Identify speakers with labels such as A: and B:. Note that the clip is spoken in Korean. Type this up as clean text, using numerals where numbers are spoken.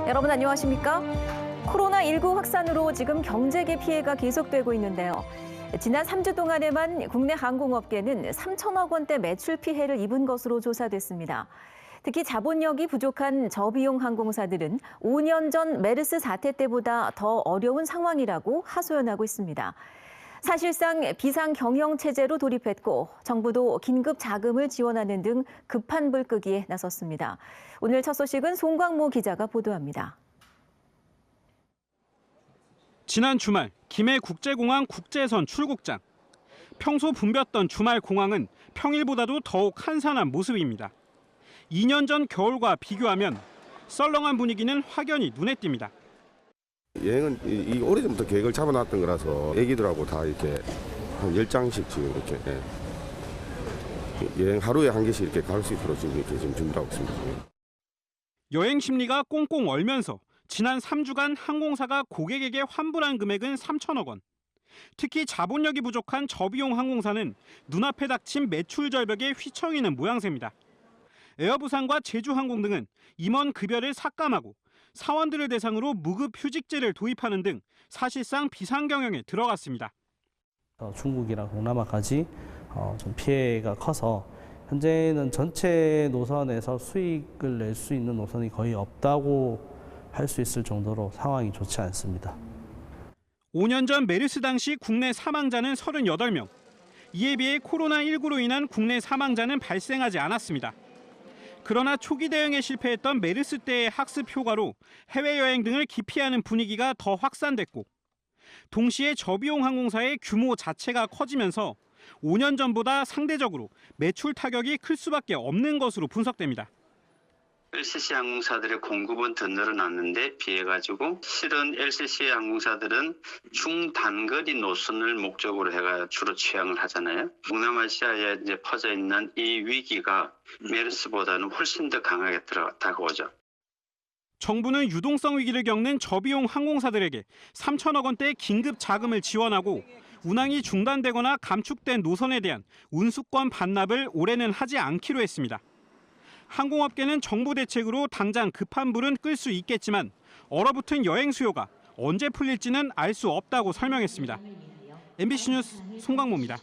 A: 여러분 안녕하십니까? 코로나19 확산으로 지금 경제계 피해가 계속되고 있는데요. 지난 3주 동안에만 국내 항공업계는 3천억 원대 매출 피해를 입은 것으로 조사됐습니다. 특히 자본력이 부족한 저비용 항공사들은 5년 전 메르스 사태 때보다 더 어려운 상황이라고 하소연하고 있습니다. 사실상 비상 경영 체제로 돌입했고 정부도 긴급 자금을 지원하는 등 급한 불 끄기에 나섰습니다. 오늘 첫 소식은 송광모 기자가 보도합니다.
B: 지난 주말 김해국제공항 국제선 출국장. 평소 붐볐던 주말 공항은 평일보다도 더욱 한산한 모습입니다. 2년 전 겨울과 비교하면 썰렁한 분위기는 확연히 눈에 띕니다.
C: 여행은 이 오래전부터 계획을 잡아놨던 거라서 애기들하고 다 이렇게 한 10장씩 지금 이렇게 여행 하루에 한 개씩 이렇게 갈 수 있도록 지금 이렇게 준비를 하고 있습니다.
B: 여행 심리가 꽁꽁 얼면서 지난 3주간 항공사가 고객에게 환불한 금액은 3천억 원. 특히 자본력이 부족한 저비용 항공사는 눈앞에 닥친 매출 절벽에 휘청이는 모양새입니다. 에어부산과 제주항공 등은 임원 급여를 삭감하고 사원들을 대상으로 무급 휴직제를 도입하는 등 사실상 비상경영에 들어갔습니다.
D: 중국이나 동남아까지 좀 피해가 커서 현재는 전체 노선에서 수익을 낼 수 있는 노선이 거의 없다고 할 수 있을 정도로 상황이 좋지 않습니다.
B: 5년 전 메르스 당시 국내 사망자는 38명. 이에 비해 코로나19로 인한 국내 사망자는 발생하지 않았습니다. 그러나 초기 대응에 실패했던 메르스 때의 학습 효과로 해외여행 등을 기피하는 분위기가 더 확산됐고 동시에 저비용 항공사의 규모 자체가 커지면서 5년 전보다 상대적으로 매출 타격이 클 수밖에 없는 것으로 분석됩니다.
E: LCC 항공사들의 공급은 더 늘어났는데 비해 가지고 실은 LCC 항공사들은 중단거리 노선을 목적으로 해가 주로 취항을 하잖아요. 동남아시아에 이제 퍼져 있는 이 위기가 메르스보다는 훨씬 더 강하게 다가오죠.
B: 정부는 유동성 위기를 겪는 저비용 항공사들에게 3천억 원대 긴급 자금을 지원하고 운항이 중단되거나 감축된 노선에 대한 운수권 반납을 올해는 하지 않기로 했습니다. 항공업계는 정부 대책으로 당장 급한 불은 끌 수 있겠지만 얼어붙은 여행 수요가 언제 풀릴지는 알 수 없다고 설명했습니다. MBC 뉴스 송광모입니다.